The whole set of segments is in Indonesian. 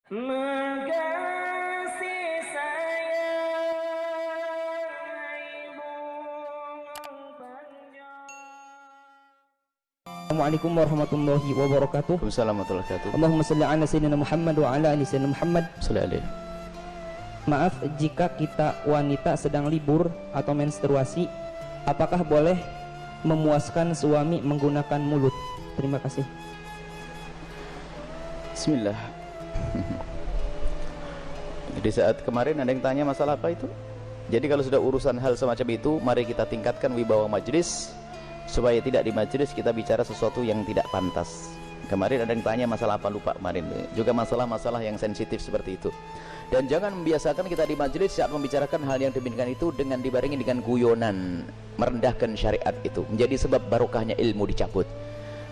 Mengasihi saya ibu panjang. Assalamualaikum warahmatullahi wabarakatuh. Waalaikumsalam warahmatullahi wabarakatuh. Allahumma salli ala sayyidina Muhammad wa ala ali sayyidina Muhammad. Sallallahu. Maaf jika kita wanita sedang libur atau menstruasi, apakah boleh memuaskan suami menggunakan mulut? Terima kasih. Bismillah. Di saat kemarin ada yang tanya masalah apa itu? Jadi kalau sudah urusan hal semacam itu, mari kita tingkatkan wibawa majelis supaya tidak di majelis kita bicara sesuatu yang tidak pantas. Kemarin ada yang tanya masalah apa, lupa kemarin. Juga masalah-masalah yang sensitif seperti itu. Dan jangan membiasakan kita di majelis saat membicarakan hal yang demikian itu dengan dibarengi dengan guyonan, merendahkan syariat itu menjadi sebab barokahnya ilmu dicabut.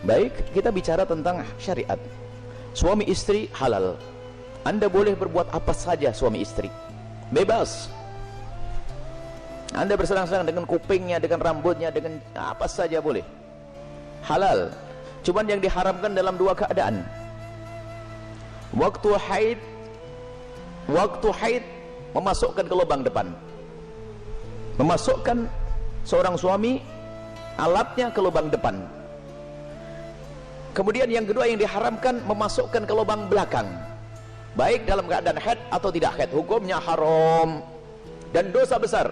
Baik, kita bicara tentang syariat. Suami istri halal. Anda boleh berbuat apa saja suami istri, bebas. Anda bersenang-senang dengan kupingnya, dengan rambutnya, dengan apa saja boleh, halal. Cuman yang diharamkan dalam dua keadaan: waktu haid memasukkan ke lubang depan, memasukkan seorang suami alatnya ke lubang depan. Kemudian yang kedua yang diharamkan memasukkan ke lubang belakang, baik dalam keadaan haid atau tidak haid, hukumnya haram dan dosa besar.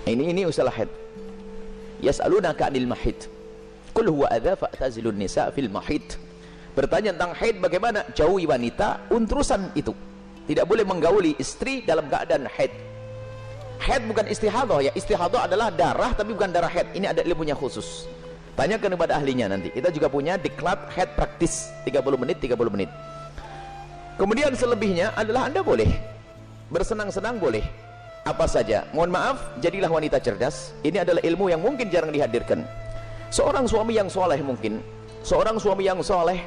Ini usaha haid. Yas'alunaka 'anil mahid. Qul huwa adza fa'tazilun nisa fil mahid. Bertanya tentang haid, bagaimana? Jauhi wanita untrusan itu. Tidak boleh menggauli istri dalam keadaan haid. Haid bukan istihadah ya. Istihadah adalah darah tapi bukan darah haid. Ini ada ilmunya khusus. Tanyakan kepada ahlinya nanti. Kita juga punya diklat haid praktis 30 menit. Kemudian selebihnya adalah Anda boleh bersenang-senang, boleh apa saja. Mohon maaf, jadilah wanita cerdas. Ini adalah ilmu yang mungkin jarang dihadirkan. Seorang suami yang soleh mungkin, seorang suami yang soleh,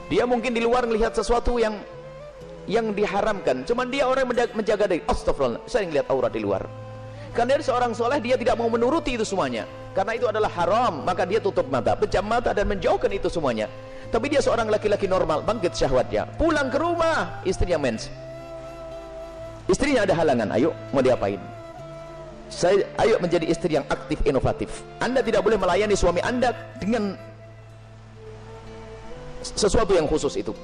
dia mungkin di luar melihat sesuatu yang diharamkan, cuman dia orang menjaga diri. Astagfirullah, saya ngelihat aurat di luar. Karena dia seorang soleh, dia tidak mau menuruti itu semuanya, karena itu adalah haram, maka dia tutup mata, pejam mata dan menjauhkan itu semuanya. Tapi dia seorang laki-laki normal, bangkit syahwatnya, pulang ke rumah, istrinya mens, istrinya ada halangan, ayo mau diapain? Ayo menjadi istri yang aktif, inovatif. Anda tidak boleh melayani suami Anda dengan sesuatu yang khusus itu.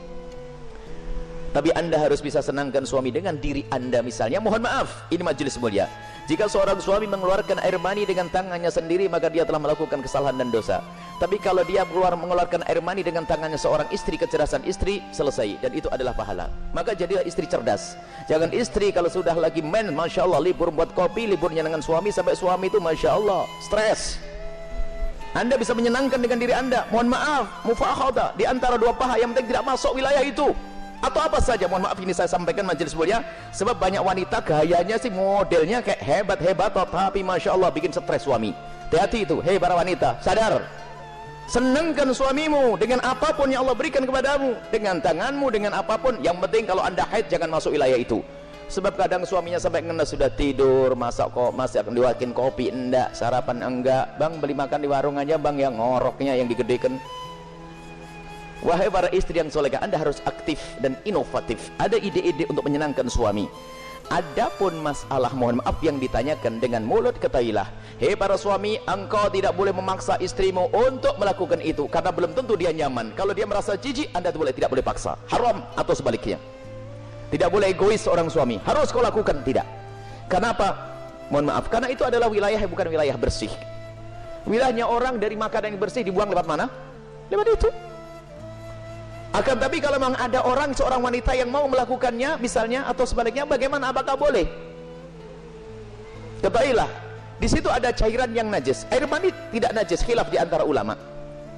Tapi Anda harus bisa senangkan suami dengan diri Anda misalnya. Mohon maaf, ini majelis mulia. Jika seorang suami mengeluarkan air mani dengan tangannya sendiri, maka dia telah melakukan kesalahan dan dosa. Tapi kalau dia mengeluarkan air mani dengan tangannya seorang istri, kecerdasan istri, selesai. Dan itu adalah pahala. Maka jadilah istri cerdas. Jangan istri kalau sudah lagi men, Masya Allah, libur buat kopi, liburnya dengan suami, sampai suami itu Masya Allah, stres. Anda bisa menyenangkan dengan diri Anda. Mohon maaf, mufakhadah di antara dua paha, yang penting tidak masuk wilayah itu. Atau apa saja, mohon maaf ini saya sampaikan majelis mulia, sebab banyak wanita gayanya sih, modelnya kayak hebat-hebat, tapi Masya Allah bikin stres suami. Hati-hati itu, hei para wanita, sadar. Senangkan suamimu dengan apapun yang Allah berikan kepadamu, dengan tanganmu, dengan apapun. Yang penting kalau Anda haid jangan masuk wilayah itu. Sebab kadang suaminya sampai kena sudah tidur, masih akan diwakin kopi, enggak, sarapan enggak, bang beli makan di warung aja bang, yang ngoroknya yang digedekan. Wahai para istri yang solehah, Anda harus aktif dan inovatif. Ada ide-ide untuk menyenangkan suami. Adapun masalah, mohon maaf, yang ditanyakan dengan mulut, ketahuilah, hei para suami, engkau tidak boleh memaksa istrimu untuk melakukan itu, karena belum tentu dia nyaman. Kalau dia merasa jijik, Anda tidak boleh paksa. Haram. Atau sebaliknya, tidak boleh egois seorang suami, harus kau lakukan, tidak. Kenapa? Mohon maaf, karena itu adalah wilayah yang bukan wilayah bersih. Wilayahnya orang dari makanan yang bersih dibuang lewat mana? Lewat itu. Akan tapi kalau memang ada seorang wanita yang mau melakukannya misalnya, atau sebaliknya, bagaimana, apakah boleh? Ketahuilah, di situ ada cairan yang najis. Air mani tidak najis, khilaf di antara ulama.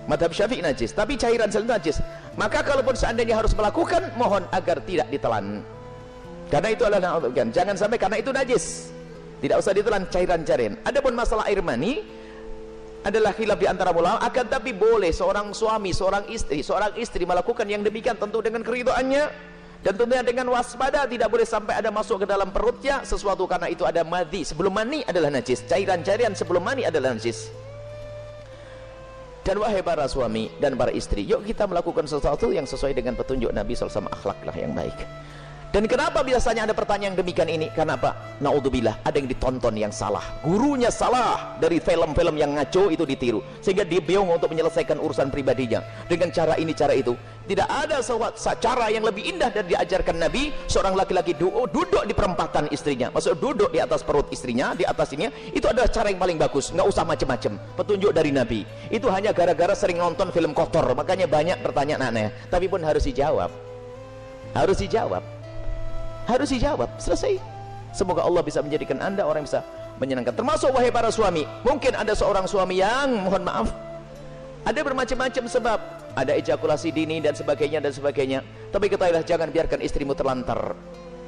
Madhab Syafi'i najis, tapi cairan selalu najis. Maka kalaupun seandainya harus melakukan, mohon agar tidak ditelan. Karena itu adalah, jangan sampai karena itu najis, tidak usah ditelan cairan-cairan. Adapun masalah air mani adalah khilaf di antara ulama, akan tapi boleh seorang suami, seorang istri melakukan yang demikian, tentu dengan keridhaannya dan tentunya dengan waspada. Tidak boleh sampai ada masuk ke dalam perutnya sesuatu, karena itu ada madhi. Sebelum mani adalah najis, cairan-cairan sebelum mani adalah najis. Dan wahai para suami dan para istri, yuk kita melakukan sesuatu yang sesuai dengan petunjuk Nabi SAW, akhlaklah yang baik. Dan kenapa biasanya ada pertanyaan demikian ini? Karena apa? Naudzubillah, ada yang ditonton yang salah, gurunya salah, dari film-film yang ngaco itu ditiru, sehingga dia bingung untuk menyelesaikan urusan pribadinya dengan cara ini, cara itu. Tidak ada cara yang lebih indah dari diajarkan Nabi. Seorang laki-laki duduk di perempatan istrinya, maksud duduk di atas perut istrinya, di atas ini, itu adalah cara yang paling bagus. Nggak usah macam-macam, petunjuk dari Nabi. Itu hanya gara-gara sering nonton film kotor, makanya banyak pertanyaan aneh. Tapi pun harus dijawab, harus dijawab, harus dijawab, selesai. Semoga Allah bisa menjadikan anda orang yang bisa menyenangkan. Termasuk wahai para suami, mungkin ada seorang suami yang, mohon maaf, ada bermacam-macam sebab, ada ejakulasi dini dan sebagainya dan sebagainya. Tapi ketahuilah, jangan biarkan istrimu terlantar.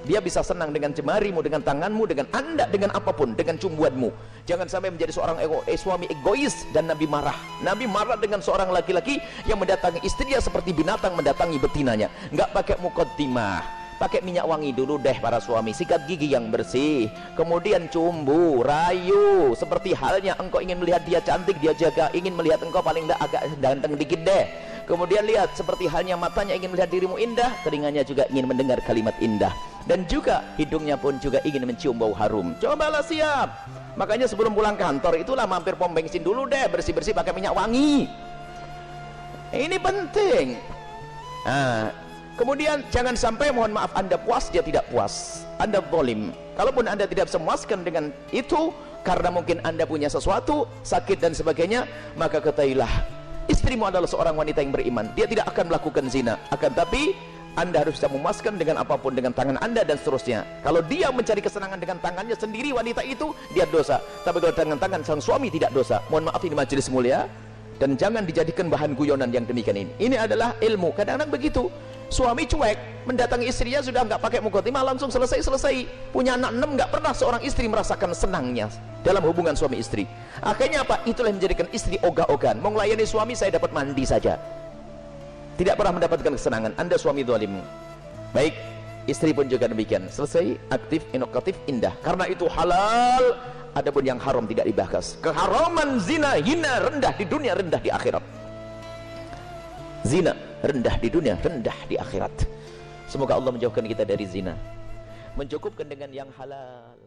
Dia bisa senang dengan jemarimu, dengan tanganmu, dengan anda, dengan apapun, dengan cumbuanmu. Jangan sampai menjadi seorang suami egois. Dan Nabi marah. Nabi marah dengan seorang laki-laki yang mendatangi istrinya seperti binatang mendatangi betinanya. Nggak pakai muqaddimah, pakai minyak wangi dulu deh para suami, sikat gigi yang bersih, kemudian cumbu, rayu, seperti halnya engkau ingin melihat dia cantik, dia jaga, ingin melihat engkau paling tidak agak ganteng dikit deh. Kemudian lihat, seperti halnya matanya ingin melihat dirimu indah, telinganya juga ingin mendengar kalimat indah, dan juga hidungnya pun juga ingin mencium bau harum. Cobalah siap. Makanya sebelum pulang kantor itulah mampir pom bensin dulu deh, bersih-bersih pakai minyak wangi. Ini penting. Nah, kemudian jangan sampai, mohon maaf, anda puas dia tidak puas, anda zalim. Kalaupun anda tidak bisa memuaskan dengan itu karena mungkin anda punya sesuatu, sakit dan sebagainya, maka ketahuilah, istrimu adalah seorang wanita yang beriman. Dia tidak akan melakukan zina, akan tapi anda harus bisa memuaskan dengan apapun, dengan tangan anda dan seterusnya. Kalau dia mencari kesenangan dengan tangannya sendiri, wanita itu, dia dosa. Tapi kalau dengan tangan sang suami, tidak dosa. Mohon maaf, ini majelis mulia, dan jangan dijadikan bahan guyonan yang demikian ini. Ini adalah ilmu. Kadang-kadang begitu, suami cuek, mendatangi istrinya sudah nggak pakai muqaddimah, langsung selesai. Punya anak 6, nggak pernah seorang istri merasakan senangnya dalam hubungan suami istri. Akhirnya apa? Itulah yang menjadikan istri ogah-ogahan. Mau melayani suami, saya dapat mandi saja, tidak pernah mendapatkan kesenangan. Anda suami zalim. Baik, istri pun juga demikian. Selesai, aktif, inovatif, indah. Karena itu halal. Adapun yang haram tidak dibahas. Keharaman zina, hina, rendah di dunia, rendah di akhirat. Zina rendah di dunia, rendah di akhirat. Semoga Allah menjauhkan kita dari zina, mencukupkan dengan yang halal.